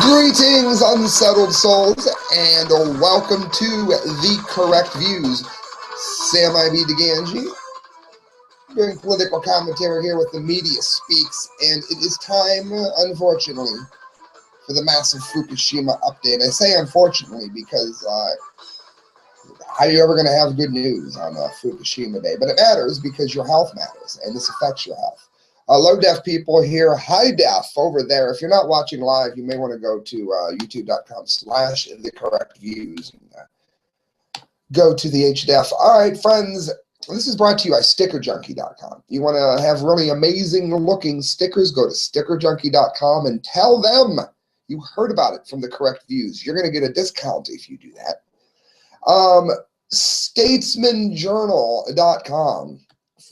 Greetings, unsettled souls, and welcome to The Correct Views. Sam I.B. Gangi, doing political commentary here with the Media Speaks, and it is time, unfortunately, for the massive Fukushima update. I say unfortunately because how are you ever going to have good news on Fukushima Day? But it matters because your health matters, and this affects your health. Low def people here, high def over there. If you're not watching live, you may want to go to youtube.com/thecorrectviews and go to the HDF. All right, friends, this is brought to you by stickerjunkie.com. You want to have really amazing looking stickers, go to stickerjunkie.com and tell them you heard about it from The Correct Views. You're going to get a discount if you do that. Statesmanjournal.com.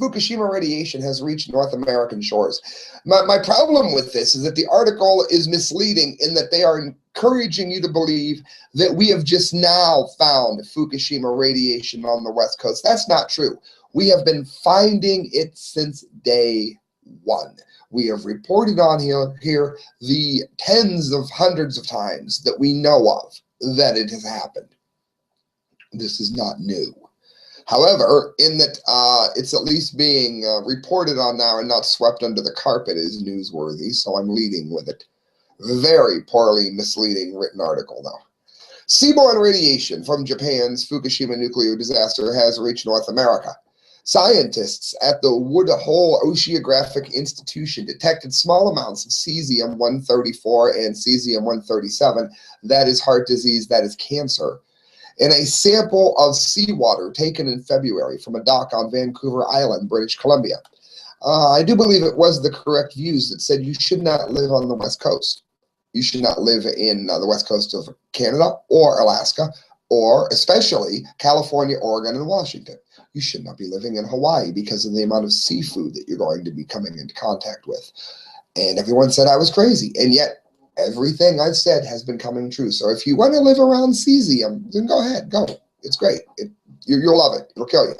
Fukushima radiation has reached North American shores. My problem with this is that the article is misleading in that they are encouraging you to believe that we have just now found Fukushima radiation on the West Coast. That's not true. We have been finding it since day one. We have reported on here the tens of hundreds of times that we know of that it has happened. This is not new. However, in that it's at least being reported on now and not swept under the carpet is newsworthy, so I'm leading with it. Very poorly misleading written article, though. Seaborne radiation from Japan's Fukushima nuclear disaster has reached North America. Scientists at the Woodhull Oceanographic Institution detected small amounts of cesium-134 and cesium-137, that is heart disease, that is cancer, in a sample of seawater taken in February from a dock on Vancouver Island, British Columbia. I do believe it was The Correct Views that said you should not live on the West Coast. You should not live in the West Coast of Canada or Alaska, or especially California, Oregon, and Washington. You should not be living in Hawaii because of the amount of seafood that you're going to be coming into contact with. And everyone said I was crazy, and yet everything I've said has been coming true. So if you want to live around cesium, then go ahead, go. It's great. You'll love it. It'll kill you.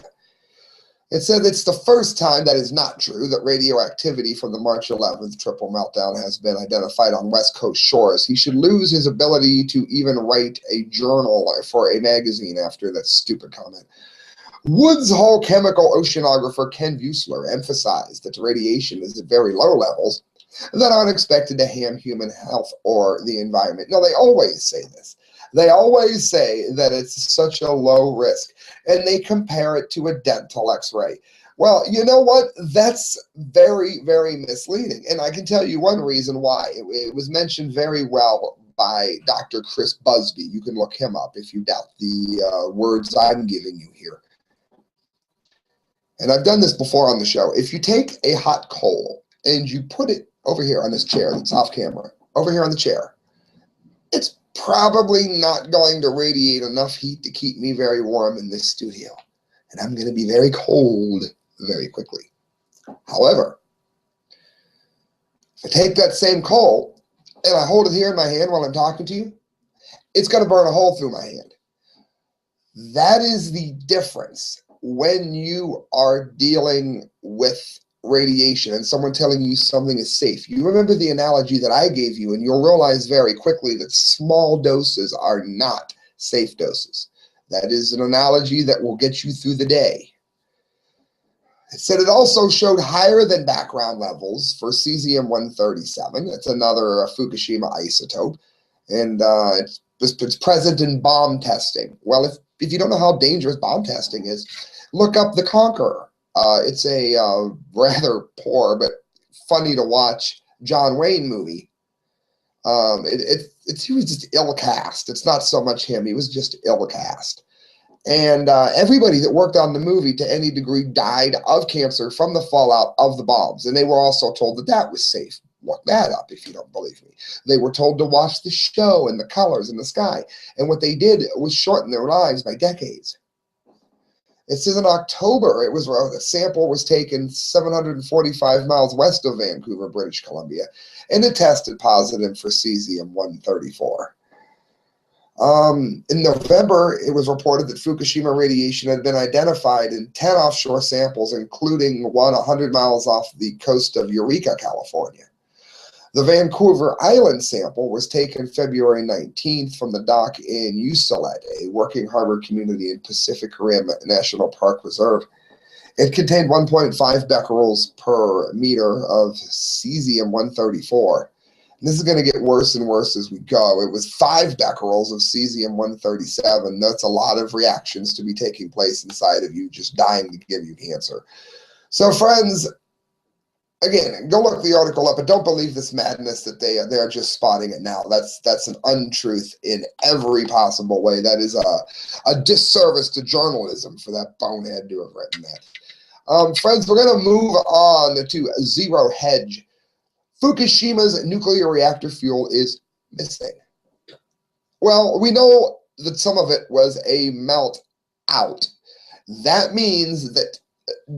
It said it's the first time that is not true that radioactivity from the March 11th triple meltdown has been identified on West Coast shores. He should lose his ability to even write a journal for a magazine after that stupid comment. Woods Hole chemical oceanographer Ken Vuesler emphasized that radiation is at very low levels that aren't expected to harm human health or the environment. No, they always say this. They always say that it's such a low risk, and they compare it to a dental x-ray. Well, you know what? That's very, very misleading, and I can tell you one reason why. It was mentioned very well by Dr. Chris Busby. You can look him up if you doubt the words I'm giving you here. And I've done this before on the show. If you take a hot coal and you put it over here on this chair that's off camera, over here on the chair, it's probably not going to radiate enough heat to keep me very warm in this studio. And I'm going to be very cold very quickly. However, if I take that same coal and I hold it here in my hand while I'm talking to you, it's going to burn a hole through my hand. That is the difference when you are dealing with radiation and someone telling you something is safe. You remember the analogy that I gave you, and you'll realize very quickly that small doses are not safe doses. That is an analogy that will get you through the day. It said it also showed higher than background levels for cesium-137. It's another Fukushima isotope, and it's present in bomb testing. Well, if you don't know how dangerous bomb testing is, look up The Conqueror. It's a rather poor but funny to watch John Wayne movie. He was just ill cast. It's not so much him. He was just ill cast. And everybody that worked on the movie to any degree died of cancer from the fallout of the bombs. And they were also told that that was safe. Look that up if you don't believe me. They were told to watch the show and the colors in the sky. And what they did was shorten their lives by decades. It says in October, a sample was taken 745 miles west of Vancouver, British Columbia, and it tested positive for cesium-134. In November, it was reported that Fukushima radiation had been identified in 10 offshore samples, including one 100 miles off the coast of Eureka, California. The Vancouver Island sample was taken February 19th from the dock in Unsettled, a working harbor community in Pacific Rim National Park Reserve. It contained 1.5 becquerels per meter of cesium-134. This is going to get worse and worse as we go. It was 5 becquerels of cesium-137. That's a lot of reactions to be taking place inside of you, just dying to give you cancer. So, friends, again, go look the article up, but don't believe this madness that they're just spotting it now. That's an untruth in every possible way. That is a disservice to journalism for that bonehead to have written that. Friends, we're going to move on to Zero Hedge. Fukushima's nuclear reactor fuel is missing. Well, we know that some of it was a melt out. That means that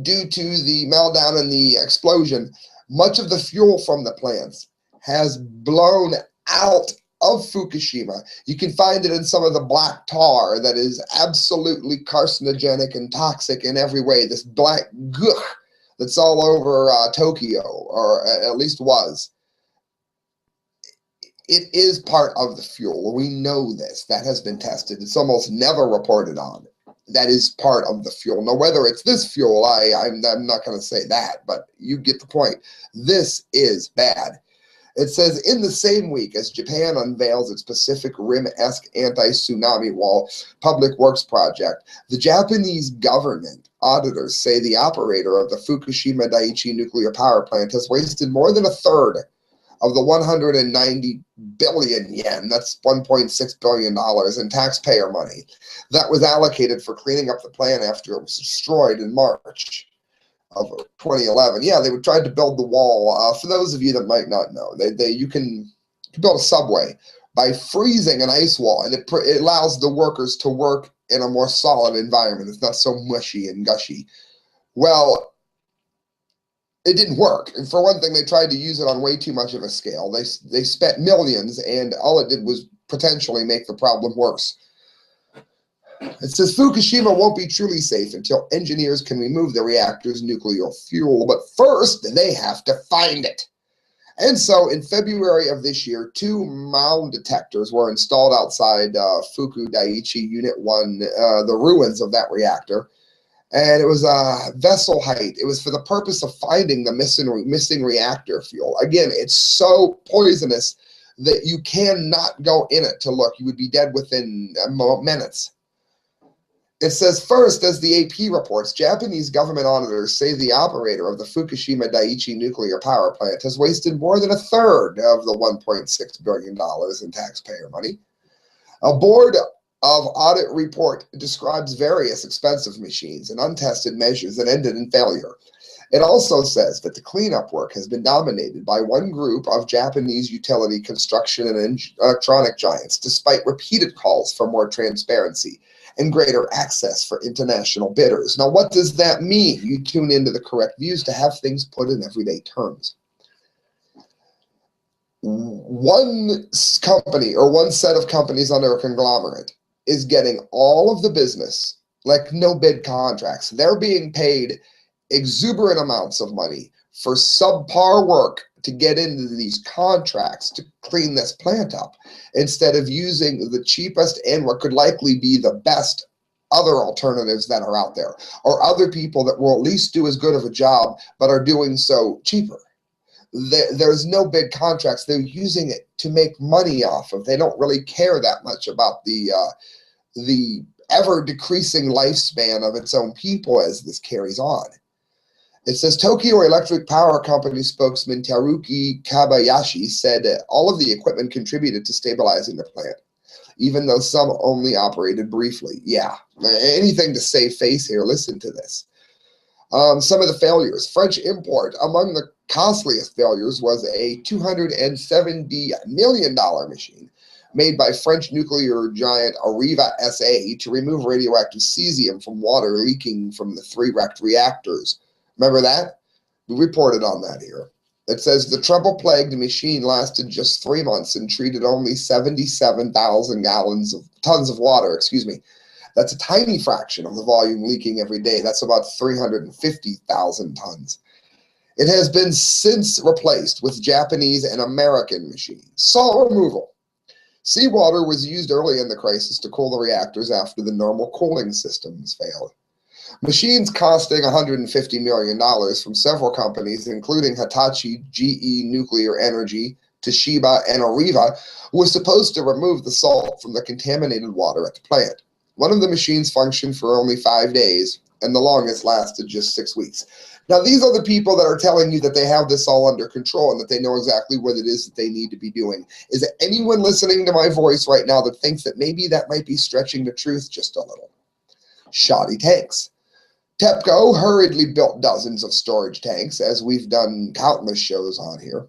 due to the meltdown and the explosion, much of the fuel from the plants has blown out of Fukushima. You can find it in some of the black tar that is absolutely carcinogenic and toxic in every way. This black goo that's all over Tokyo, or at least was. It is part of the fuel. We know this. That has been tested. It's almost never reported on. That is part of the fuel. Now, whether it's this fuel, I'm not going to say that, but you get the point. This is bad. It says, in the same week as Japan unveils its Pacific Rim-esque anti-tsunami wall public works project, the Japanese government auditors say the operator of the Fukushima Daiichi nuclear power plant has wasted more than a third of the 190 billion yen, that's $1.6 billion in taxpayer money, that was allocated for cleaning up the plant after it was destroyed in March of 2011. Yeah, they tried to build the wall. For those of you that might not know, you can build a subway by freezing an ice wall, and it allows the workers to work in a more solid environment. It's not so mushy and gushy. Well, it didn't work. And for one thing, they tried to use it on way too much of a scale. They spent millions, and all it did was potentially make the problem worse. It says Fukushima won't be truly safe until engineers can remove the reactor's nuclear fuel, but first they have to find it. And so in February of this year, 2 mound detectors were installed outside Fuku Daiichi Unit 1, the ruins of that reactor. And it was vessel height. It was for the purpose of finding the missing reactor fuel. Again, it's so poisonous that you cannot go in it to look. You would be dead within minutes. It says, first, as the AP reports, Japanese government auditors say the operator of the Fukushima Daiichi nuclear power plant has wasted more than a third of the $1.6 billion in taxpayer money. A board of audit report describes various expensive machines and untested measures that ended in failure. It also says that the cleanup work has been dominated by one group of Japanese utility, construction, and electronic giants, despite repeated calls for more transparency and greater access for international bidders. Now, what does that mean? You tune into the correct views to have things put in everyday terms. One company or one set of companies under a conglomerate is getting all of the business, like no bid contracts. They're being paid exuberant amounts of money for subpar work to get into these contracts to clean this plant up, instead of using the cheapest and what could likely be the best other alternatives that are out there, or other people that will at least do as good of a job but are doing so cheaper. There's no big contracts. They're using it to make money off of. They don't really care that much about the ever decreasing lifespan of its own people as this carries on. It says Tokyo Electric Power Company spokesman Teruki Kabayashi said that all of the equipment contributed to stabilizing the plant, even though some only operated briefly. Yeah, anything to save face here. Listen to this. Some of the failures. French import. Among the costliest failures was a $270 million machine made by French nuclear giant Areva SA to remove radioactive cesium from water leaking from the 3 wrecked reactors. Remember that? We reported on that here. It says the trouble-plagued machine lasted just 3 months and treated only 77,000 tons of water, excuse me. That's a tiny fraction of the volume leaking every day. That's about 350,000 tons. It has been since replaced with Japanese and American machines. Salt removal. Seawater was used early in the crisis to cool the reactors after the normal cooling systems failed. Machines costing $150 million from several companies, including Hitachi, GE Nuclear Energy, Toshiba, and Areva, was supposed to remove the salt from the contaminated water at the plant. One of the machines functioned for only 5 days, and the longest lasted just 6 weeks. Now, these are the people that are telling you that they have this all under control and that they know exactly what it is that they need to be doing. Is there anyone listening to my voice right now that thinks that maybe that might be stretching the truth just a little? Shoddy tanks. TEPCO hurriedly built dozens of storage tanks, as we've done countless shows on here.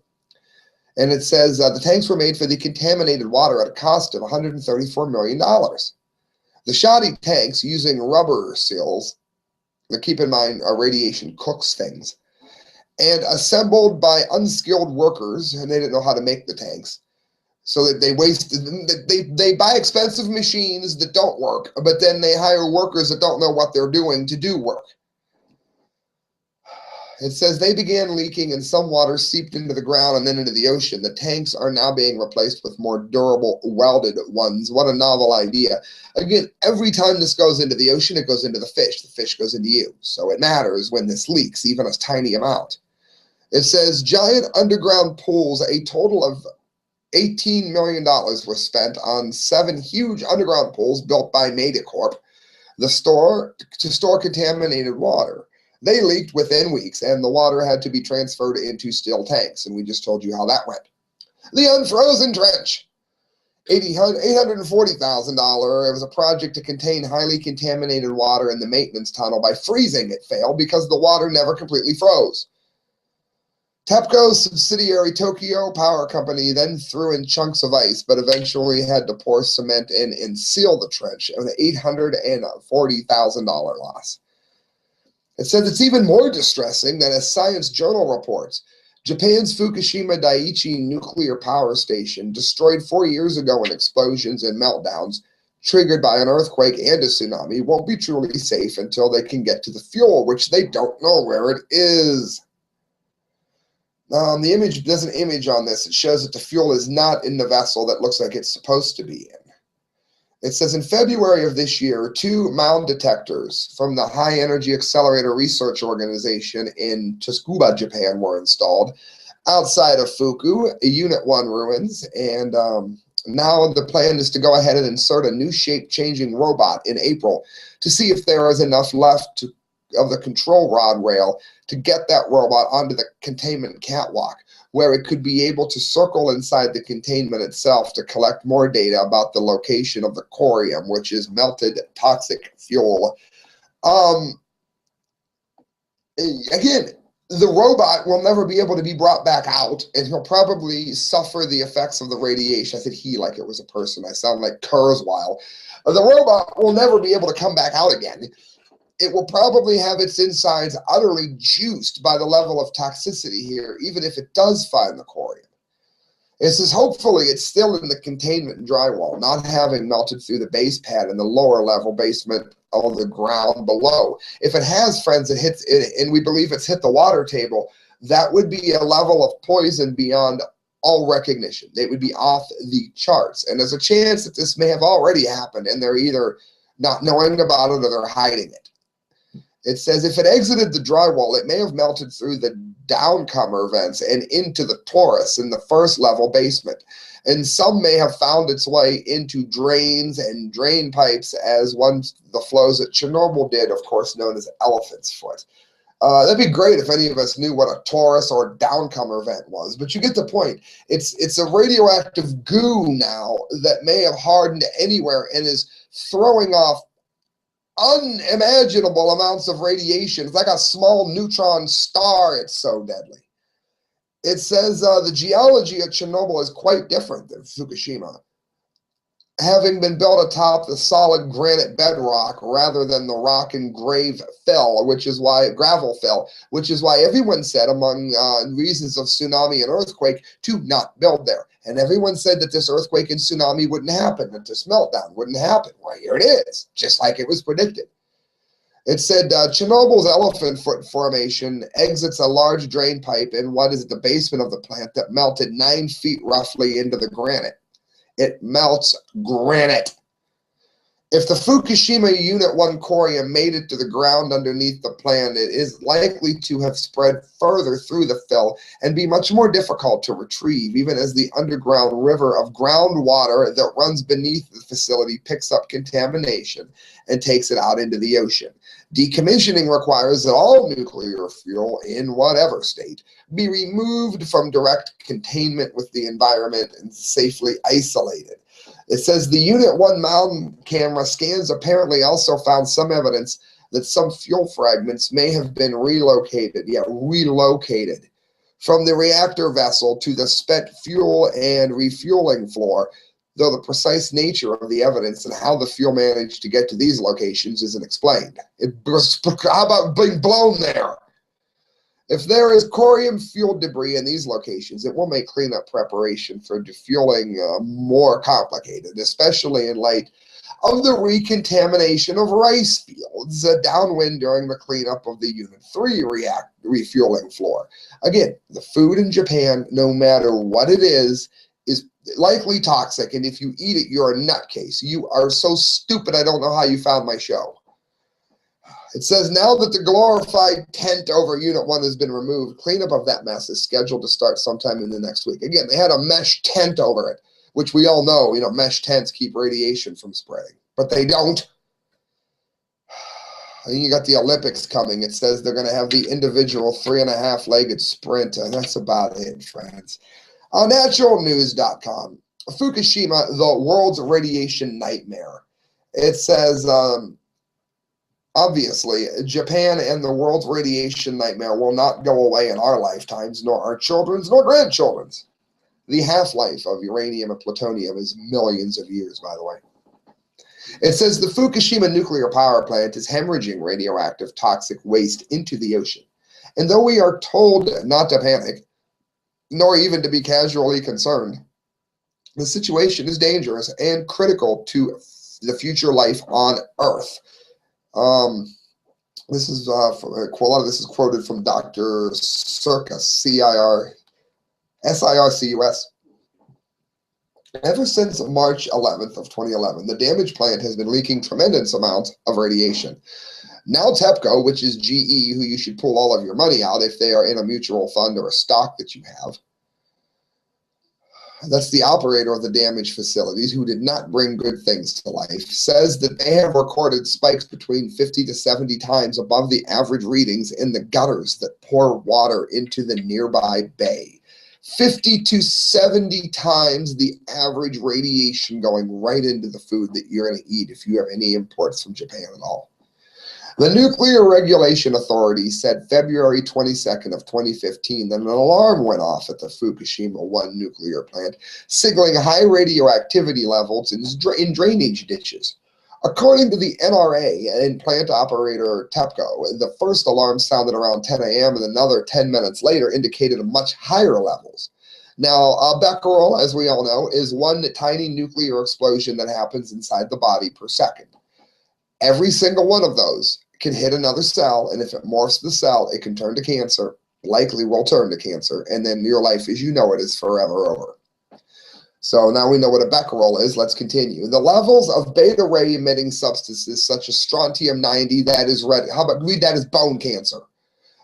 And it says the tanks were made for the contaminated water at a cost of $134 million. The shoddy tanks, using rubber seals, now keep in mind radiation cooks things, and assembled by unskilled workers, and they didn't know how to make the tanks. So that they wasted, they buy expensive machines that don't work, but then they hire workers that don't know what they're doing to do work. It says they began leaking and some water seeped into the ground and then into the ocean. The tanks are now being replaced with more durable welded ones. What a novel idea. Again, every time this goes into the ocean, it goes into the fish goes into you. So it matters when this leaks, even a tiny amount. It says giant underground pools, a total of $18 million was spent on 7 huge underground pools built by Megacorp to store contaminated water. They leaked within weeks, and the water had to be transferred into steel tanks, and we just told you how that went. The unfrozen trench. $840,000. It was a project to contain highly contaminated water in the maintenance tunnel. By freezing, it failed because the water never completely froze. TEPCO's subsidiary Tokyo Power Company then threw in chunks of ice, but eventually had to pour cement in and seal the trench, an $840,000 loss. It says it's even more distressing that, as Science Journal reports, Japan's Fukushima Daiichi nuclear power station, destroyed 4 years ago in explosions and meltdowns triggered by an earthquake and a tsunami, won't be truly safe until they can get to the fuel, which they don't know where it is. The image, there's an image on this. It shows that the fuel is not in the vessel that looks like it's supposed to be in. It says in February of this year, 2 mound detectors from the High Energy Accelerator Research Organization in Tsukuba, Japan, were installed outside of Fuku, Unit 1 ruins, and now the plan is to go ahead and insert a new shape-changing robot in April to see if there is enough left of the control rod rail to get that robot onto the containment catwalk, where it could be able to circle inside the containment itself to collect more data about the location of the corium, which is melted toxic fuel. Again, the robot will never be able to be brought back out, and he'll probably suffer the effects of the radiation. I said he like it was a person. I sound like Kurzweil. The robot will never be able to come back out again. It will probably have its insides utterly juiced by the level of toxicity here, even if it does find the corium. It says hopefully it's still in the containment drywall, not having melted through the base pad in the lower level basement of the ground below. If it has, friends, it hits it, and we believe it's hit the water table, that would be a level of poison beyond all recognition. They would be off the charts. And there's a chance that this may have already happened, and they're either not knowing about it or they're hiding it. It says if it exited the drywall, it may have melted through the downcomer vents and into the torus in the first level basement. And some may have found its way into drains and drain pipes, as the flows at Chernobyl did, of course, known as elephant's foot. That'd be great if any of us knew what a torus or a downcomer vent was, but you get the point. It's a radioactive goo now that may have hardened anywhere and is throwing off unimaginable amounts of radiation. It's like a small neutron star. It's so deadly. It says the geology at Chernobyl is quite different than Fukushima, having been built atop the solid granite bedrock rather than the rock and gravel fill, which is why everyone said, among reasons of tsunami and earthquake, to not build there. And everyone said that this earthquake and tsunami wouldn't happen, that this meltdown wouldn't happen. Well, here it is, just like it was predicted. It said Chernobyl's elephant foot formation exits a large drain pipe in what is at the basement of the plant that melted 9 feet roughly into the granite. It melts granite. If the Fukushima Unit 1 corium made it to the ground underneath the plant, it is likely to have spread further through the fill and be much more difficult to retrieve, even as the underground river of groundwater that runs beneath the facility picks up contamination and takes it out into the ocean. Decommissioning requires that all nuclear fuel, in whatever state, be removed from direct containment with the environment and safely isolated. It says the Unit 1 mountain camera scans apparently also found some evidence that some fuel fragments may have been relocated from the reactor vessel to the spent fuel and refueling floor, though the precise nature of the evidence and how the fuel managed to get to these locations isn't explained. How about being blown there? If there is corium-fueled debris in these locations, it will make cleanup preparation for defueling more complicated, especially in light of the recontamination of rice fields downwind during the cleanup of the Unit 3 refueling floor. Again, the food in Japan, no matter what it is likely toxic, and if you eat it, you're a nutcase. You are so stupid, I don't know how you found my show. It says now that the glorified tent over Unit 1 has been removed, cleanup of that mess is scheduled to start sometime in the next week. Again, they had a mesh tent over it, which we all know, mesh tents keep radiation from spreading, but they don't. And you got the Olympics coming. It says they're going to have the individual 3.5-legged sprint, and that's about it, friends. On naturalnews.com, Fukushima, the world's radiation nightmare. It says, obviously, Japan and the world's radiation nightmare will not go away in our lifetimes, nor our children's, nor grandchildren's. The half-life of uranium and plutonium is millions of years, by the way. It says the Fukushima nuclear power plant is hemorrhaging radioactive toxic waste into the ocean. And though we are told not to panic, nor even to be casually concerned, the situation is dangerous and critical to the future life on Earth. This is a lot of this is quoted from Dr. Circus, SIRCUS. Ever since March 11th of 2011, the damaged plant has been leaking tremendous amounts of radiation. Now TEPCO, which is GE, who you should pull all of your money out if they are in a mutual fund or a stock that you have. That's the operator of the damaged facilities, who did not bring good things to life, says that they have recorded spikes between 50 to 70 times above the average readings in the gutters that pour water into the nearby bay. 50 to 70 times the average radiation going right into the food that you're going to eat if you have any imports from Japan at all. The Nuclear Regulation Authority said February 22nd of 2015 that an alarm went off at the Fukushima 1 nuclear plant, signaling high radioactivity levels in drainage ditches. According to the NRA and plant operator TEPCO, the first alarm sounded around 10 a.m. and another 10 minutes later indicated much higher levels. Now, a becquerel, as we all know, is one tiny nuclear explosion that happens inside the body per second. Every single one of those can hit another cell, and if it morphs the cell, it can turn to cancer, likely will turn to cancer, and then your life as you know it is forever over. So now we know what a becquerel is. Let's continue. The levels of beta ray emitting substances such as strontium-90, that is red. How about read that as bone cancer?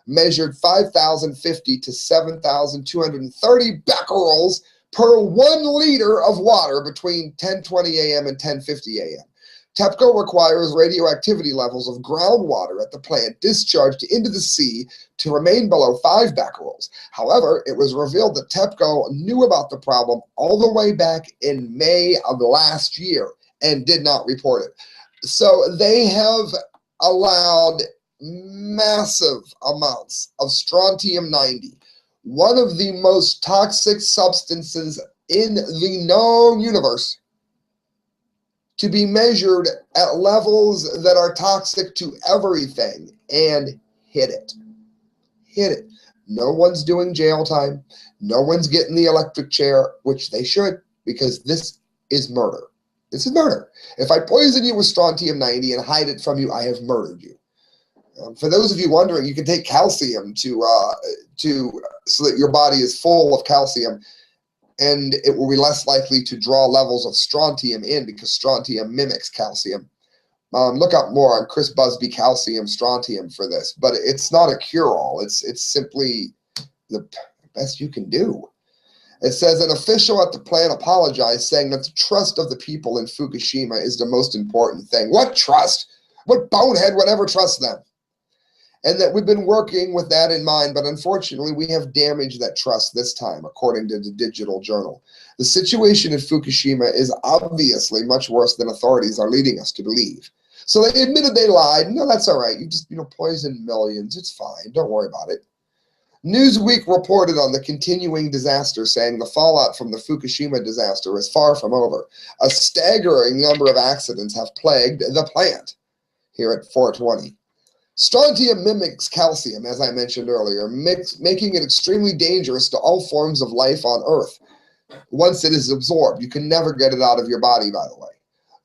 Measured 5,050 to 7,230 becquerels per 1 liter of water between 10:20 a.m. and 10:50 a.m. TEPCO requires radioactivity levels of groundwater at the plant discharged into the sea to remain below 5 becquerels. However, it was revealed that TEPCO knew about the problem all the way back in May of last year and did not report it. So they have allowed massive amounts of strontium-90, one of the most toxic substances in the known universe, to be measured at levels that are toxic to everything, and hit it. Hit it. No one's doing jail time. No one's getting the electric chair, which they should, because this is murder. This is murder. If I poison you with strontium-90 and hide it from you, I have murdered you. For those of you wondering, you can take calcium so that your body is full of calcium, and it will be less likely to draw levels of strontium in because strontium mimics calcium. Look up more on Chris Busby calcium strontium for this, but it's not a cure-all. It's simply the best you can do. It says an official at the plant apologized, saying that the trust of the people in Fukushima is the most important thing. What trust? What bonehead would ever trust them? And that we've been working with that in mind, but unfortunately we have damaged that trust this time, according to the Digital Journal. The situation in Fukushima is obviously much worse than authorities are leading us to believe. So they admitted they lied. No, that's all right. You just, poisoned millions. It's fine. Don't worry about it. Newsweek reported on the continuing disaster, saying the fallout from the Fukushima disaster is far from over. A staggering number of accidents have plagued the plant here at 420. Strontium mimics calcium, as I mentioned earlier, making it extremely dangerous to all forms of life on Earth. Once it is absorbed, you can never get it out of your body, by the way.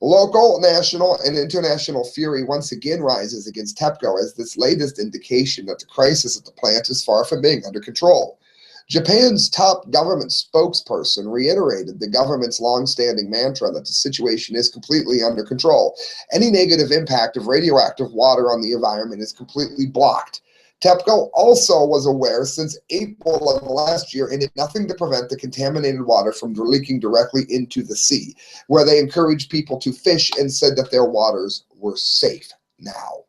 Local, national, and international fury once again rises against TEPCO as this latest indication that the crisis at the plant is far from being under control. Japan's top government spokesperson reiterated the government's long-standing mantra that the situation is completely under control. Any negative impact of radioactive water on the environment is completely blocked. TEPCO also was aware since April of last year and did nothing to prevent the contaminated water from leaking directly into the sea, where they encouraged people to fish and said that their waters were safe now.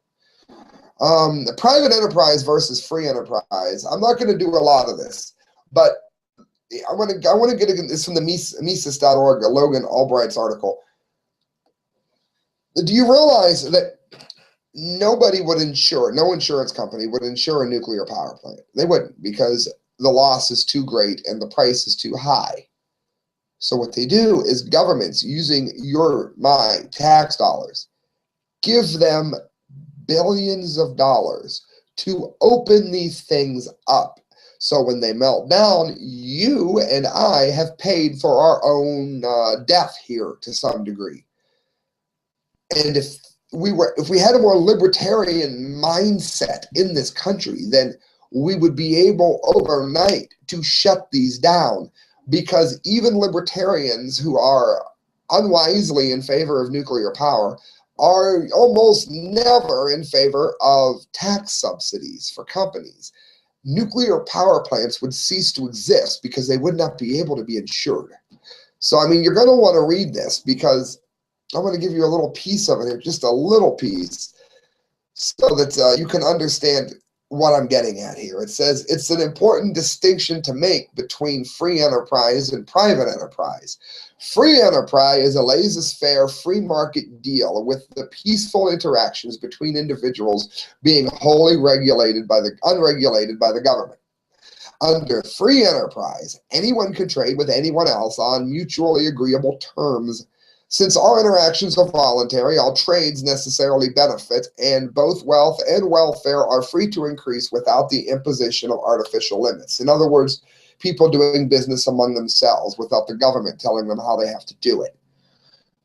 The private enterprise versus free enterprise. I'm not going to do a lot of this, but I want to get this from the Mises.org, Logan Albright's article. Do you realize that nobody would insure, no insurance company would insure a nuclear power plant? They wouldn't, because the loss is too great and the price is too high. So what they do is governments, using my tax dollars, give them billions of dollars to open these things up. So when they melt down, you and I have paid for our own death here to some degree. And if we had a more libertarian mindset in this country, then we would be able overnight to shut these down, because even libertarians who are unwisely in favor of nuclear power are almost never in favor of tax subsidies for companies. Nuclear power plants would cease to exist because they would not be able to be insured. So, I mean, you're going to want to read this, because I'm going to give you a little piece of it here, just a little piece, so that you can understand what I'm getting at here. It says it's an important distinction to make between free enterprise and private enterprise. Free enterprise is a laissez-faire free market deal with the peaceful interactions between individuals being wholly unregulated by the government. Under free enterprise, anyone can trade with anyone else on mutually agreeable terms. Since all interactions are voluntary, all trades necessarily benefit, and both wealth and welfare are free to increase without the imposition of artificial limits. In other words, people doing business among themselves without the government telling them how they have to do it.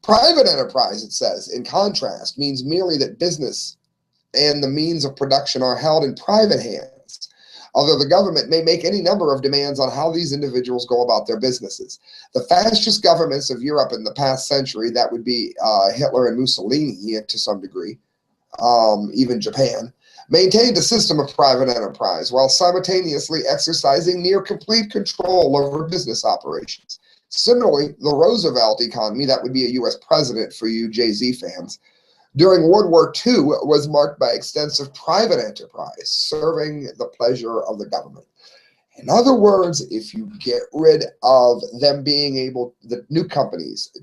Private enterprise, it says, in contrast, means merely that business and the means of production are held in private hands, although the government may make any number of demands on how these individuals go about their businesses. The fascist governments of Europe in the past century, that would be Hitler and Mussolini to some degree, even Japan, maintained a system of private enterprise while simultaneously exercising near complete control over business operations. Similarly, the Roosevelt economy, that would be a U.S. president for you Jay-Z fans, during World War II was marked by extensive private enterprise, serving the pleasure of the government. In other words, if you get rid of them being able, the new companies,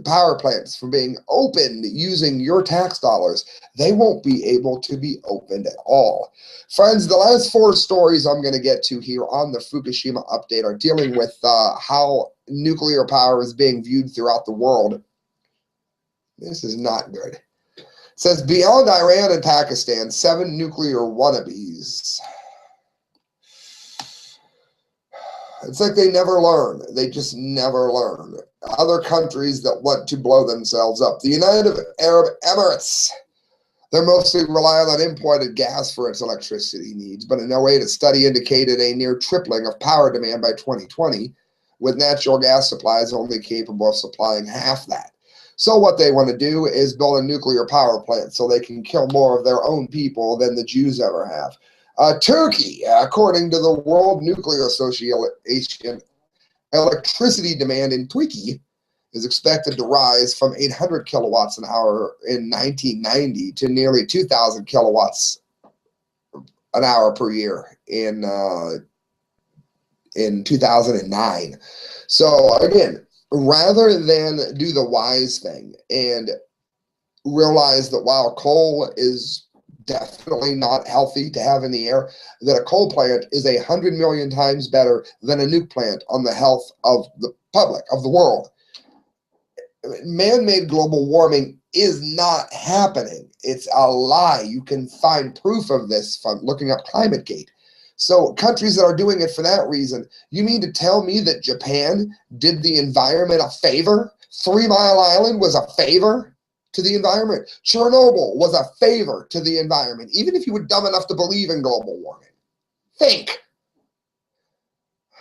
power plants, from being opened using your tax dollars, they won't be able to be opened at all. Friends, the last 4 stories I'm going to get to here on the Fukushima update are dealing with how nuclear power is being viewed throughout the world. This is not good. It says, beyond Iran and Pakistan, 7 nuclear wannabes. It's like they never learn. They just never learn. Other countries that want to blow themselves up. The United Arab Emirates They're mostly reliant on imported gas for its electricity needs, but in 08, a study indicated a near tripling of power demand by 2020, with natural gas supplies only capable of supplying half that. So what they want to do is build a nuclear power plant so they can kill more of their own people than the Jews ever have. Turkey, according to the World Nuclear Association, electricity demand in Turkey is expected to rise from 800 kilowatts an hour in 1990 to nearly 2,000 kilowatts an hour per year in 2009. So again, rather than do the wise thing and realize that while coal is definitely not healthy to have in the air, that a coal plant is 100 million times better than a nuke plant on the health of the public, of the world. Man-made global warming is not happening. It's a lie. You can find proof of this from looking up ClimateGate. So countries that are doing it for that reason, you mean to tell me that Japan did the environment a favor? 3 Mile Island was a favor to the environment. Chernobyl was a favor to the environment, even if you were dumb enough to believe in global warming. Think.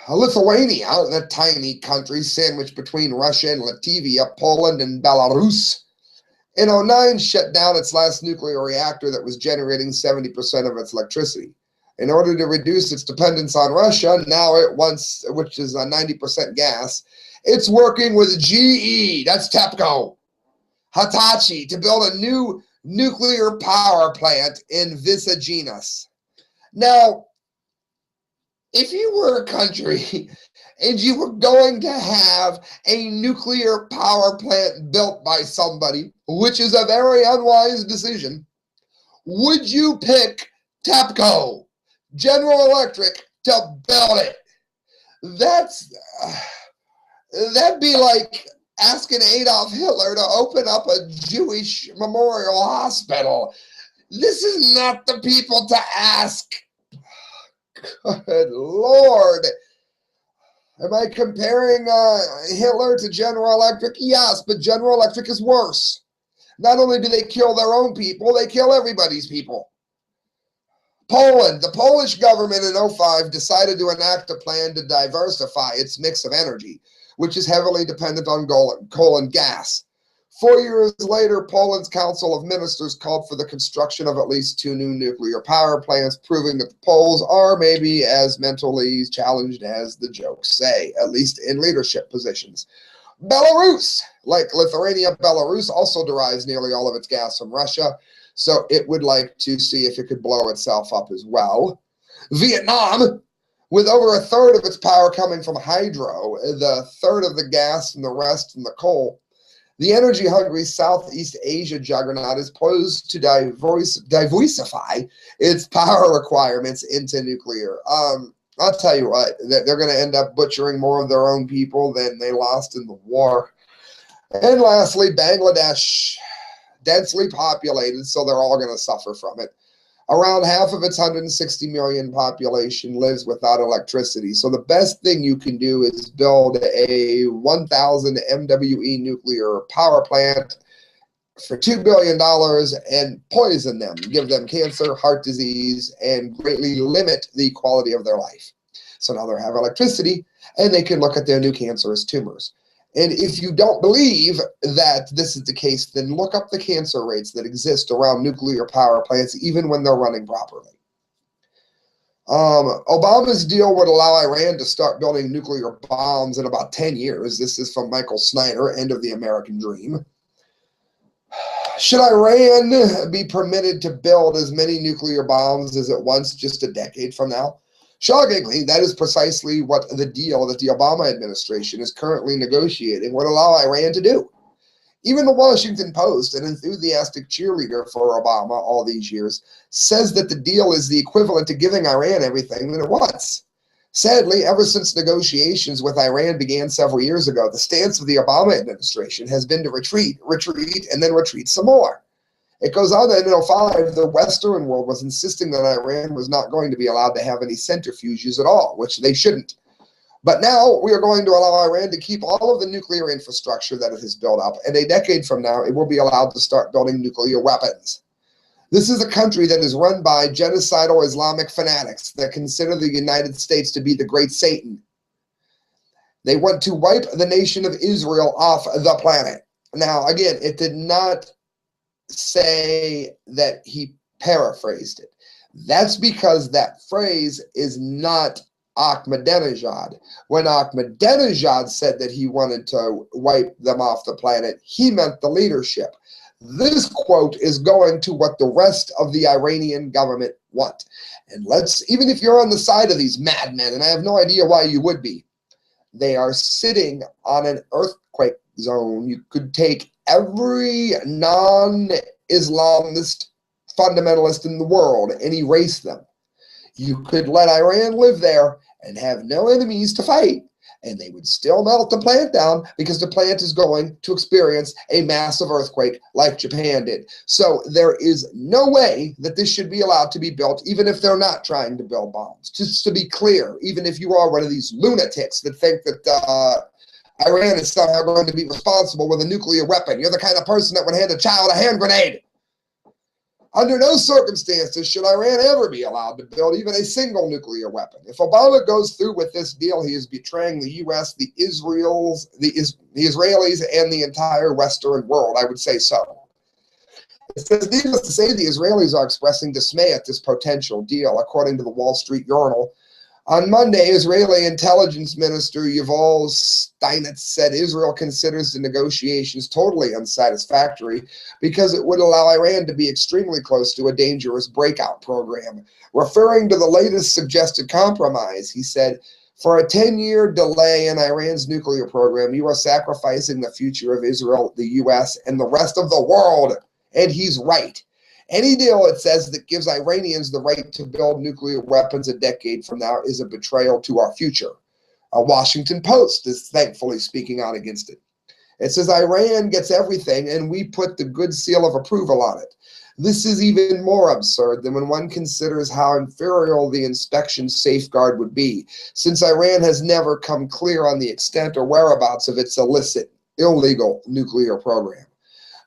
Lithuania, a tiny country sandwiched between Russia and Latvia, Poland and Belarus, in 2009 shut down its last nuclear reactor that was generating 70% of its electricity. In order to reduce its dependence on Russia, now it wants, which is 90% gas, it's working with GE, that's TEPCO, Hitachi, to build a new nuclear power plant in Visaginas. Now, if you were a country and you were going to have a nuclear power plant built by somebody, which is a very unwise decision, would you pick TEPCO, General Electric, to build it? That'd be like asking Adolf Hitler to open up a Jewish memorial hospital. This is not the people to ask. Good Lord. Am I comparing Hitler to General Electric? Yes, but General Electric is worse. Not only do they kill their own people, they kill everybody's people. Poland, the Polish government in 2005 decided to enact a plan to diversify its mix of energy, which is heavily dependent on coal and gas. 4 years later, Poland's Council of Ministers called for the construction of at least 2 new nuclear power plants, proving that the Poles are maybe as mentally challenged as the jokes say, at least in leadership positions. Belarus, like Lithuania, Belarus also derives nearly all of its gas from Russia, so it would like to see if it could blow itself up as well. Vietnam, with over a third of its power coming from hydro, the third of the gas and the rest from the coal, the energy-hungry Southeast Asia juggernaut is poised to diversify its power requirements into nuclear. I'll tell you what, they're going to end up butchering more of their own people than they lost in the war. And lastly, Bangladesh, densely populated, so they're all going to suffer from it. Around half of its 160 million population lives without electricity. So the best thing you can do is build a 1,000 MWE nuclear power plant for $2 billion and poison them, give them cancer, heart disease, and greatly limit the quality of their life. So now they have electricity and they can look at their new cancerous tumors. And if you don't believe that this is the case, then look up the cancer rates that exist around nuclear power plants, even when they're running properly. Obama's deal would allow Iran to start building nuclear bombs in about 10 years. This is from Michael Snyder, End of the American Dream. Should Iran be permitted to build as many nuclear bombs as it wants just a decade from now? Shockingly, that is precisely what the deal that the Obama administration is currently negotiating would allow Iran to do. Even the Washington Post, an enthusiastic cheerleader for Obama all these years, says that the deal is the equivalent to giving Iran everything that it wants. Sadly, ever since negotiations with Iran began several years ago, the stance of the Obama administration has been to retreat, and then retreat some more. It goes on that in 2005, the Western world was insisting that Iran was not going to be allowed to have any centrifuges at all, which they shouldn't. But now we are going to allow Iran to keep all of the nuclear infrastructure that it has built up, and a decade from now, it will be allowed to start building nuclear weapons. This is a country that is run by genocidal Islamic fanatics that consider the United States to be the great Satan. They want to wipe the nation of Israel off the planet. Now, again, it did not say that he paraphrased it. That's because that phrase is not Ahmadinejad. When Ahmadinejad said that he wanted to wipe them off the planet, he meant the leadership. This quote is going to what the rest of the Iranian government want. And even if you're on the side of these madmen, and I have no idea why you would be, they are sitting on an earthquake zone. You could take every non-Islamist fundamentalist in the world and erase them. You could let Iran live there and have no enemies to fight, and they would still melt the plant down because the plant is going to experience a massive earthquake like Japan did. So there is no way that this should be allowed to be built, even if they're not trying to build bombs. Just to be clear, even if you are one of these lunatics that think that Iran is somehow going to be responsible with a nuclear weapon, you're the kind of person that would hand a child a hand grenade. Under no circumstances should Iran ever be allowed to build even a single nuclear weapon. If Obama goes through with this deal, he is betraying the U.S., the Israelis, and the entire Western world. I would say so. It says, needless to say, the Israelis are expressing dismay at this potential deal, according to the Wall Street Journal. On Monday, Israeli Intelligence Minister Yuval Steinitz said Israel considers the negotiations totally unsatisfactory because it would allow Iran to be extremely close to a dangerous breakout program. Referring to the latest suggested compromise, he said, for a 10-year delay in Iran's nuclear program, you are sacrificing the future of Israel, the U.S., and the rest of the world. And he's right. Any deal, it says, that gives Iranians the right to build nuclear weapons a decade from now is a betrayal to our future. A Washington Post is thankfully speaking out against it. It says Iran gets everything and we put the good seal of approval on it. This is even more absurd than when one considers how inferior the inspection safeguard would be, since Iran has never come clear on the extent or whereabouts of its illicit, illegal nuclear program.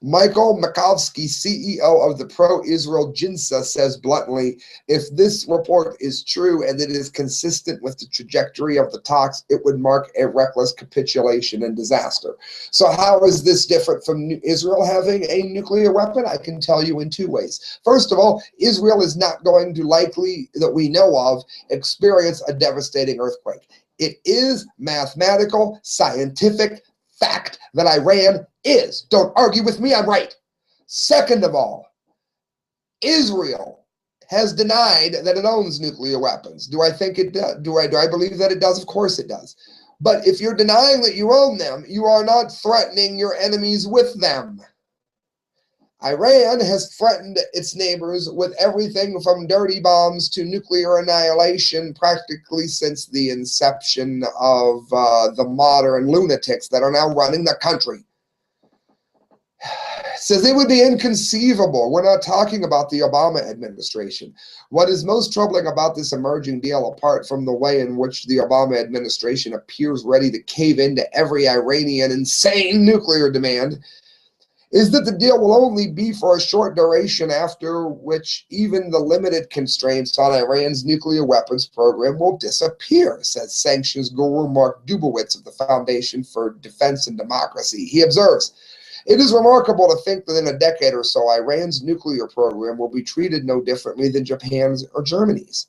Michael Makovsky, CEO of the pro-Israel JINSA, says bluntly, if this report is true and it is consistent with the trajectory of the talks, it would mark a reckless capitulation and disaster. So how is this different from Israel having a nuclear weapon? I can tell you in two ways. First of all, Israel is not going to likely, that we know of, experience a devastating earthquake. It is mathematical, scientific fact that Iran is. Don't argue with me, I'm right. Second of all, Israel has denied that it owns nuclear weapons. Do I think it does? Do I believe that it does? Of course it does. But if you're denying that you own them, you are not threatening your enemies with them. Iran has threatened its neighbors with everything from dirty bombs to nuclear annihilation practically since the inception of the modern lunatics that are now running the country. It says it would be inconceivable. We're not talking about the Obama administration. What is most troubling about this emerging deal, apart from the way in which the Obama administration appears ready to cave into every Iranian insane nuclear demand, is that the deal will only be for a short duration, after which even the limited constraints on Iran's nuclear weapons program will disappear, says sanctions guru Mark Dubowitz of the Foundation for Defense and Democracy. He observes, it is remarkable to think that in a decade or so, Iran's nuclear program will be treated no differently than Japan's or Germany's.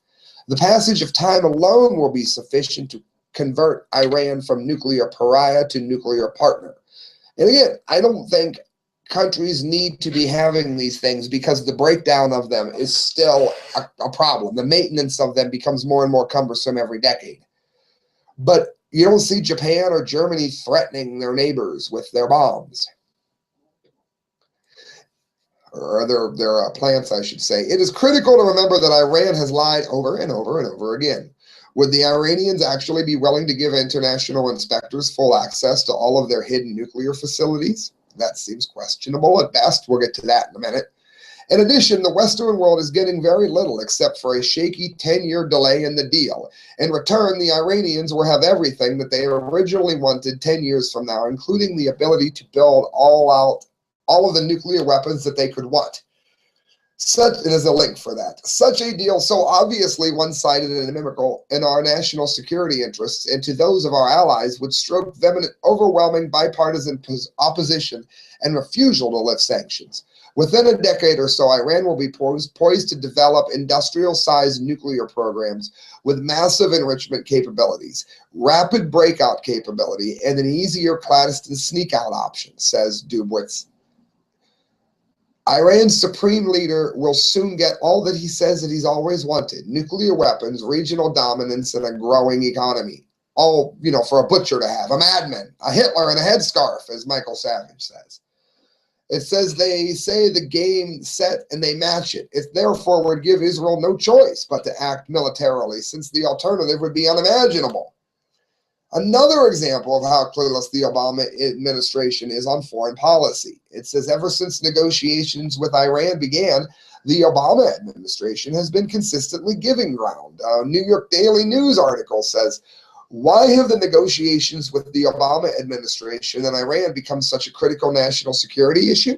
The passage of time alone will be sufficient to convert Iran from nuclear pariah to nuclear partner. And again, I don't think countries need to be having these things because the breakdown of them is still a problem. The maintenance of them becomes more and more cumbersome every decade. But you don't see Japan or Germany threatening their neighbors with their bombs. Or their plants, I should say. It is critical to remember that Iran has lied over and over and over again. Would the Iranians actually be willing to give international inspectors full access to all of their hidden nuclear facilities? That seems questionable at best. We'll get to that in a minute. In addition, the Western world is getting very little except for a shaky 10-year delay in the deal. In return, the Iranians will have everything that they originally wanted 10 years from now, including the ability to build all of the nuclear weapons that they could want. And there's a link for that. Such a deal, so obviously one-sided and inimical in our national security interests and to those of our allies, would stroke vehement, overwhelming bipartisan opposition and refusal to lift sanctions. Within a decade or so, Iran will be poised to develop industrial-sized nuclear programs with massive enrichment capabilities, rapid breakout capability, and an easier clandestine sneak-out option, says Dubowitz. Iran's supreme leader will soon get all that he says that he's always wanted: nuclear weapons, regional dominance, and a growing economy. All, for a butcher to have, a madman, a Hitler in a headscarf, as Michael Savage says. It says they say the game set and they match it. It therefore would give Israel no choice but to act militarily, since the alternative would be unimaginable. Another example of how clueless the Obama administration is on foreign policy. It says ever since negotiations with Iran began, the Obama administration has been consistently giving ground. A New York Daily News article says, why have the negotiations with the Obama administration and Iran become such a critical national security issue?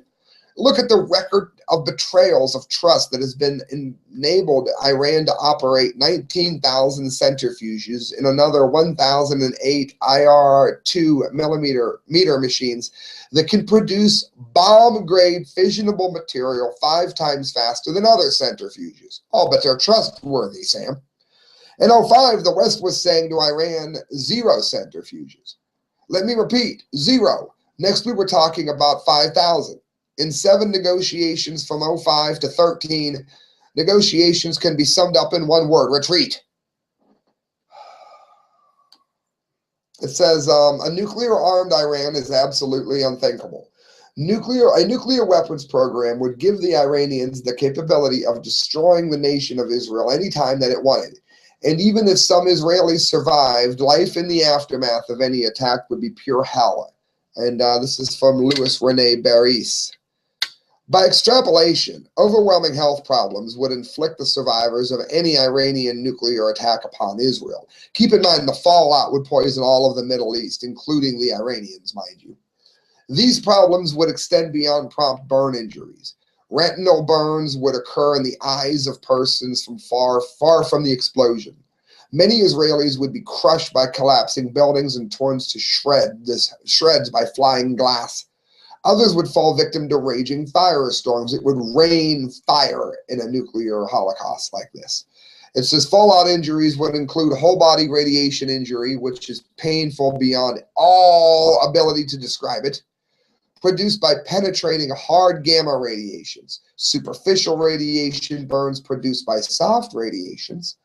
Look at the record of betrayals of trust that has been enabled Iran to operate 19,000 centrifuges and another 1,008 IR-2 millimeter machines that can produce bomb-grade fissionable material 5 times faster than other centrifuges. Oh, but they're trustworthy, Sam. In 2005, the West was saying to Iran, 0 centrifuges. Let me repeat, 0. Next, we were talking about 5,000. In 7 negotiations from 2005 to 13, negotiations can be summed up in one word: retreat. It says a nuclear-armed Iran is absolutely unthinkable. A nuclear weapons program would give the Iranians the capability of destroying the nation of Israel anytime that it wanted. And even if some Israelis survived, life in the aftermath of any attack would be pure hell. And this is from Louis Rene Baris. By extrapolation, overwhelming health problems would inflict the survivors of any Iranian nuclear attack upon Israel. Keep in mind, the fallout would poison all of the Middle East, including the Iranians, mind you. These problems would extend beyond prompt burn injuries. Retinal burns would occur in the eyes of persons from far from the explosion. Many Israelis would be crushed by collapsing buildings and torn to shreds by flying glass. Others would fall victim to raging firestorms. It would rain fire in a nuclear holocaust like this. It says fallout injuries would include whole body radiation injury, which is painful beyond all ability to describe it, produced by penetrating hard gamma radiations, superficial radiation burns produced by soft radiations,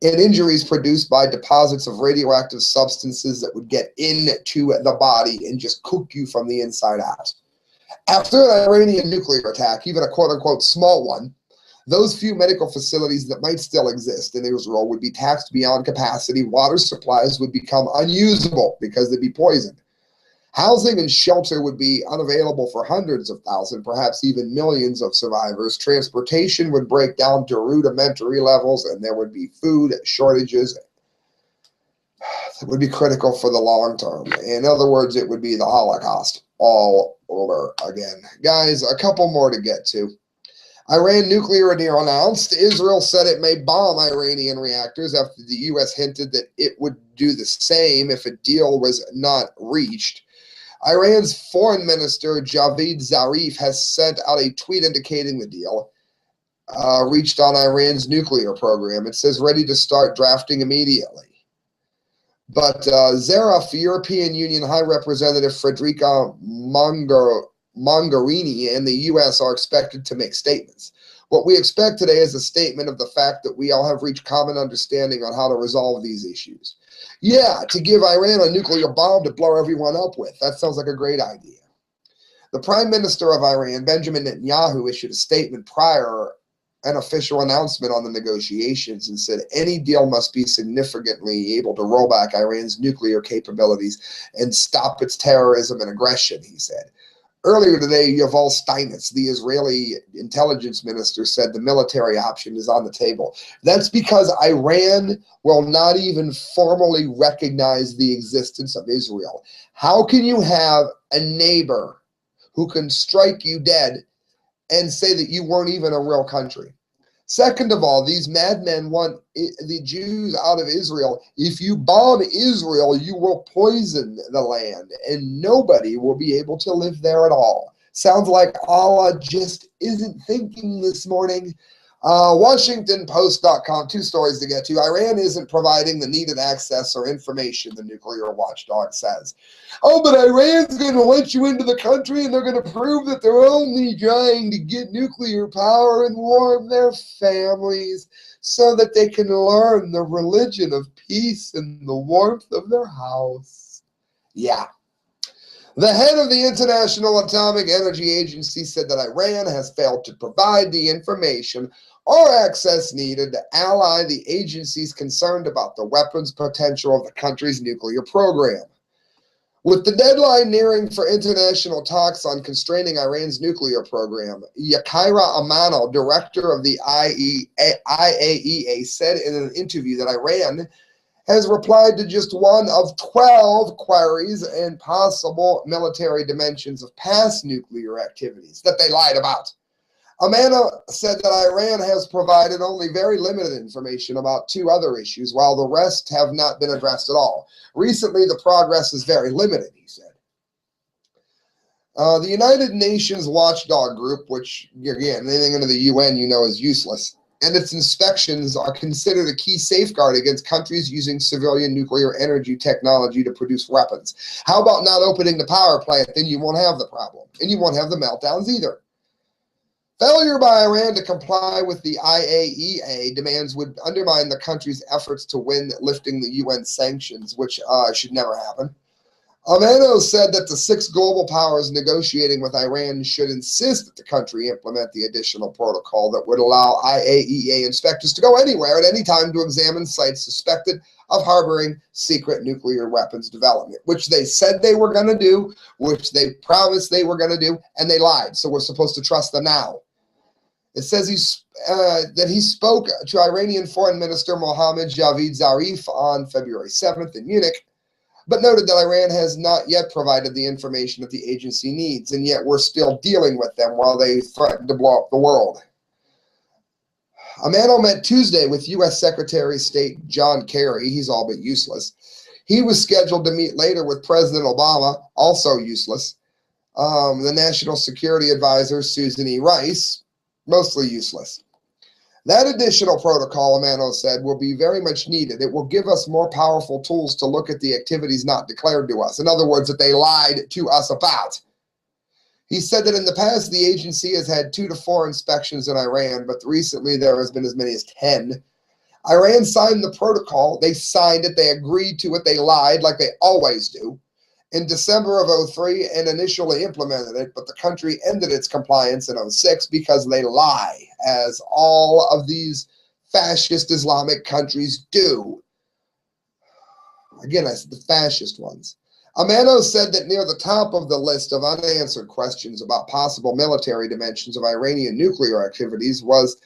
and injuries produced by deposits of radioactive substances that would get into the body and just cook you from the inside out. After an Iranian nuclear attack, even a quote-unquote small one, those few medical facilities that might still exist in Israel would be taxed beyond capacity. Water supplies would become unusable because they'd be poisoned. Housing and shelter would be unavailable for hundreds of thousands, perhaps even millions of survivors. Transportation would break down to rudimentary levels, and there would be food shortages that would be critical for the long term. In other words, it would be the Holocaust all over again. Guys, a couple more to get to. Iran nuclear deal announced. Israel said it may bomb Iranian reactors after the U.S. hinted that it would do the same if a deal was not reached. Iran's foreign minister, Javad Zarif, has sent out a tweet indicating the deal reached on Iran's nuclear program. It says ready to start drafting immediately. But Zarif, European Union High Representative Federica Mogherini, and the U.S. are expected to make statements. What we expect today is a statement of the fact that we all have reached common understanding on how to resolve these issues. Yeah, to give Iran a nuclear bomb to blow everyone up with. That sounds like a great idea. The Prime Minister of Iran, Benjamin Netanyahu, issued a statement prior an official announcement on the negotiations and said any deal must be significantly able to roll back Iran's nuclear capabilities and stop its terrorism and aggression, he said. Earlier today, Yuval Steinitz, the Israeli intelligence minister, said the military option is on the table. That's because Iran will not even formally recognize the existence of Israel. How can you have a neighbor who can strike you dead and say that you weren't even a real country. Second of all, these madmen want the Jews out of Israel. If you bomb Israel, you will poison the land, and nobody will be able to live there at all. Sounds like Allah just isn't thinking this morning. WashingtonPost.com, two stories to get to. Iran isn't providing the needed access or information, the nuclear watchdog says. Oh, but Iran's going to let you into the country and they're going to prove that they're only trying to get nuclear power and warm their families so that they can learn the religion of peace in the warmth of their house. Yeah. The head of the International Atomic Energy Agency said that Iran has failed to provide the information or access needed to ally the agencies concerned about the weapons potential of the country's nuclear program. With the deadline nearing for international talks on constraining Iran's nuclear program, Yakira Amano, director of the IAEA, said in an interview that Iran has replied to just one of 12 queries and possible military dimensions of past nuclear activities that they lied about. Amano said that Iran has provided only very limited information about two other issues, while the rest have not been addressed at all. Recently, the progress is very limited, he said. The United Nations Watchdog Group, which, again, anything under the UN you know is useless, and its inspections are considered a key safeguard against countries using civilian nuclear energy technology to produce weapons. How about not opening the power plant? Then you won't have the problem, and you won't have the meltdowns either. Failure by Iran to comply with the IAEA demands would undermine the country's efforts to win lifting the UN sanctions, which should never happen. Amano said that the 6 global powers negotiating with Iran should insist that the country implement the additional protocol that would allow IAEA inspectors to go anywhere at any time to examine sites suspected of harboring secret nuclear weapons development, which they said they were going to do, which they promised they were going to do, and they lied. So we're supposed to trust them now. It says that he spoke to Iranian Foreign Minister Mohammad Javad Zarif on February 7th in Munich, but noted that Iran has not yet provided the information that the agency needs, and yet we're still dealing with them while they threaten to blow up the world. Amano met Tuesday with U.S. Secretary of State John Kerry. He's all but useless. He was scheduled to meet later with President Obama, also useless. The National Security Advisor, Susan E. Rice, mostly useless. That additional protocol, Amano said, will be very much needed. It will give us more powerful tools to look at the activities not declared to us. In other words, that they lied to us about. He said that in the past, the agency has had 2 to 4 inspections in Iran, but recently there has been as many as 10. Iran signed the protocol. They signed it. They agreed to it. They lied like they always do in December of 2003 and initially implemented it, but the country ended its compliance in 2006 because they lie, as all of these fascist Islamic countries do. Again, I said the fascist ones. Amano said that near the top of the list of unanswered questions about possible military dimensions of Iranian nuclear activities was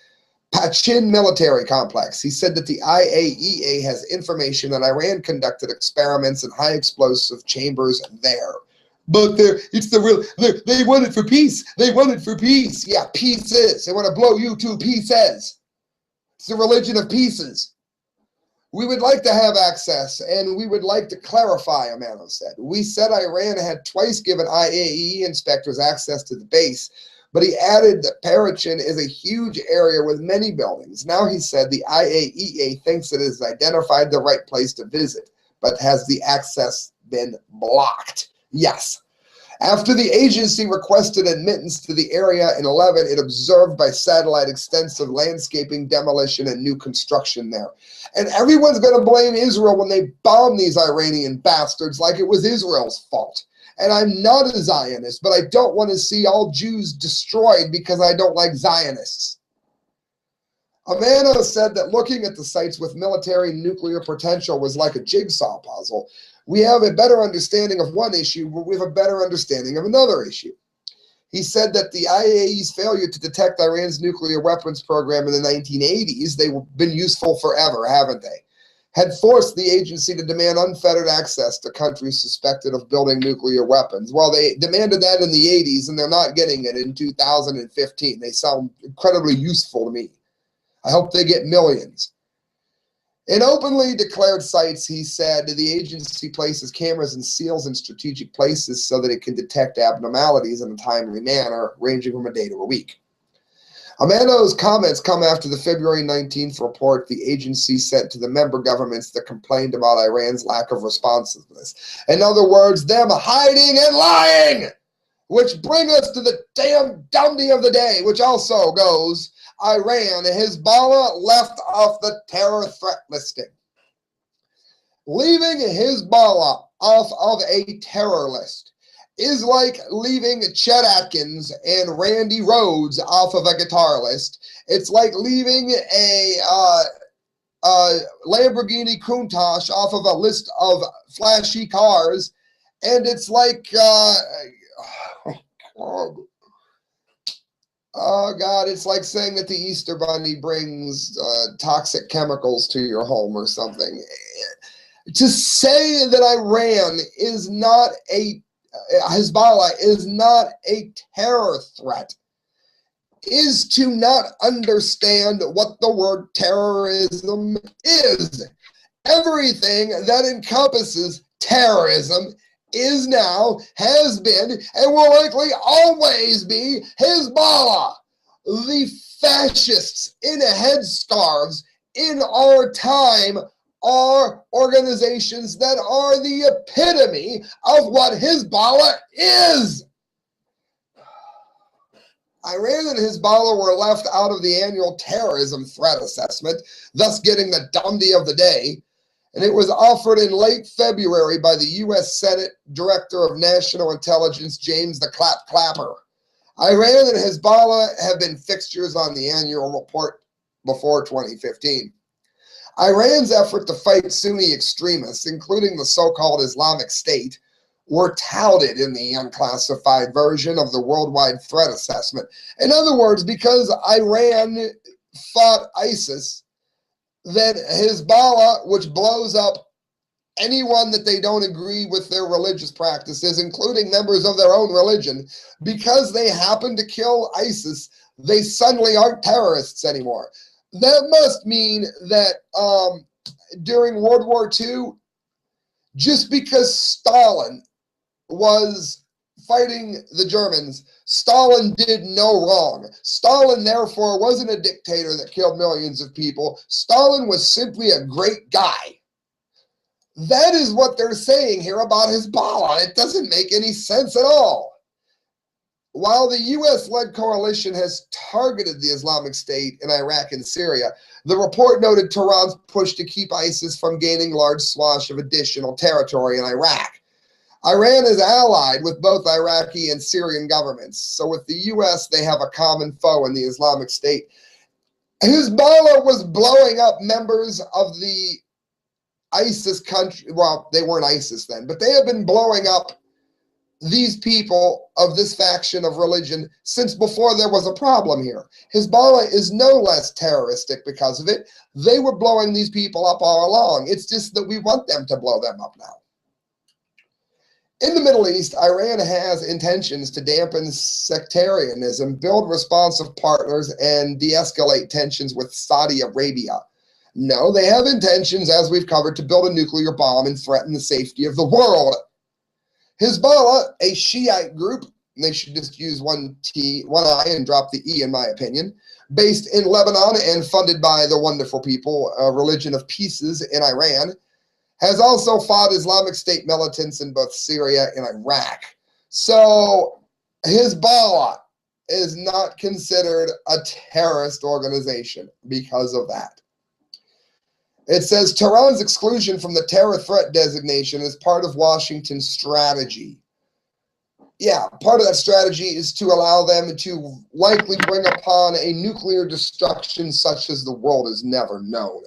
Pachin military complex. He said that the IAEA has information that Iran conducted experiments in high explosive chambers there. But they want it for peace. They want it for peace. Yeah, pieces. They want to blow you to pieces. It's the religion of pieces. We would like to have access, and we would like to clarify, Amano said. We said Iran had twice given IAEA inspectors access to the base, but he added that Parachin is a huge area with many buildings. Now he said the IAEA thinks it has identified the right place to visit, but has the access been blocked? Yes. After the agency requested admittance to the area in 2011, it observed by satellite extensive landscaping, demolition, and new construction there. And everyone's going to blame Israel when they bomb these Iranian bastards like it was Israel's fault. And I'm not a Zionist, but I don't want to see all Jews destroyed because I don't like Zionists. Amano said that looking at the sites with military nuclear potential was like a jigsaw puzzle. We have a better understanding of one issue, but we have a better understanding of another issue. He said that the IAEA's failure to detect Iran's nuclear weapons program in the 1980s, they've been useful forever, haven't they? had forced the agency to demand unfettered access to countries suspected of building nuclear weapons. Well, they demanded that in the 80s, and they're not getting it in 2015. They sound incredibly useful to me. I hope they get millions. In openly declared sites, he said the agency places cameras and seals in strategic places so that it can detect abnormalities in a timely manner, ranging from a day to a week. Amano's comments come after the February 19th report the agency sent to the member governments that complained about Iran's lack of responsiveness. In other words, them hiding and lying, which bring us to the damn dumpty of the day, which also goes, Iran and Hezbollah left off the terror threat listing. Leaving Hezbollah off of a terror list is like leaving Chet Atkins and Randy Rhoads off of a guitar list. It's like leaving a Lamborghini Countach off of a list of flashy cars. And it's like, oh God, it's like saying that the Easter Bunny brings toxic chemicals to your home or something. To say that Iran is not Hezbollah is not a terror threat is to not understand what the word terrorism is. Everything that encompasses terrorism is now, has been, and will likely always be Hezbollah. The fascists in headscarves in our time are organizations that are the epitome of what Hezbollah is. Iran and Hezbollah were left out of the annual terrorism threat assessment, thus getting the dumpty of the day, and it was offered in late February by the U.S. Senate Director of National Intelligence, James the Clapper. Iran and Hezbollah have been fixtures on the annual report before 2015. Iran's effort to fight Sunni extremists, including the so-called Islamic State, were touted in the unclassified version of the worldwide threat assessment. In other words, because Iran fought ISIS, then Hezbollah, which blows up anyone that they don't agree with their religious practices, including members of their own religion, because they happen to kill ISIS, they suddenly aren't terrorists anymore. That must mean that during World War II, just because Stalin was fighting the Germans, Stalin did no wrong. Stalin, therefore, wasn't a dictator that killed millions of people. Stalin was simply a great guy. That is what they're saying here about Hezbollah. It doesn't make any sense at all. While the U.S.-led coalition has targeted the Islamic State in Iraq and Syria, the report noted Tehran's push to keep ISIS from gaining large swaths of additional territory in Iraq. Iran is allied with both Iraqi and Syrian governments, so with the U.S., they have a common foe in the Islamic State. Hezbollah was blowing up members of the ISIS country. Well, they weren't ISIS then, but they have been blowing up these people of this faction of religion since before there was a problem here. Hezbollah is no less terroristic because of it. They were blowing these people up all along. It's just that we want them to blow them up now. In the Middle East, Iran has intentions to dampen sectarianism, build responsive partners, and de-escalate tensions with Saudi Arabia. No, they have intentions, as we've covered, to build a nuclear bomb and threaten the safety of the world. Hezbollah, a Shiite group, and they should just use one I and drop the E in my opinion, based in Lebanon and funded by the wonderful people, a religion of pieces in Iran, has also fought Islamic State militants in both Syria and Iraq. So Hezbollah is not considered a terrorist organization because of that. It says Tehran's exclusion from the terror threat designation is part of Washington's strategy. Yeah, part of that strategy is to allow them to likely bring upon a nuclear destruction such as the world has never known.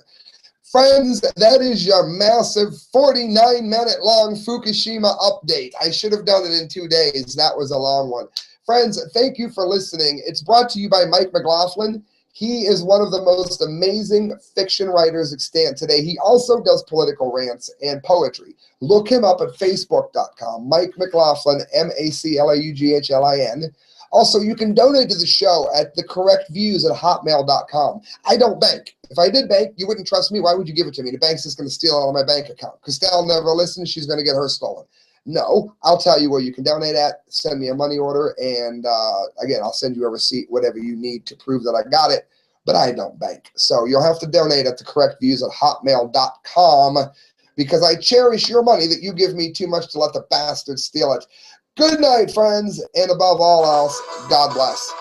Friends, that is your massive 49-minute-long Fukushima update. I should have done it in 2 days. That was a long one. Friends, thank you for listening. It's brought to you by Mike McLaughlin. He is one of the most amazing fiction writers extant today. He also does political rants and poetry. Look him up at facebook.com, Mike McLaughlin, MACLAUGHLIN. Also, you can donate to the show at thecorrectviews@hotmail.com. I don't bank. If I did bank, you wouldn't trust me. Why would you give it to me? The bank's just going to steal it out of my bank account. Christelle never listens. She's going to get her stolen. No, I'll tell you where you can donate at. Send me a money order, and again, I'll send you a receipt, whatever you need to prove that I got it. But I don't bank. So you'll have to donate at thecorrectviews@hotmail.com because I cherish your money that you give me too much to let the bastards steal it. Good night, friends, and above all else, God bless.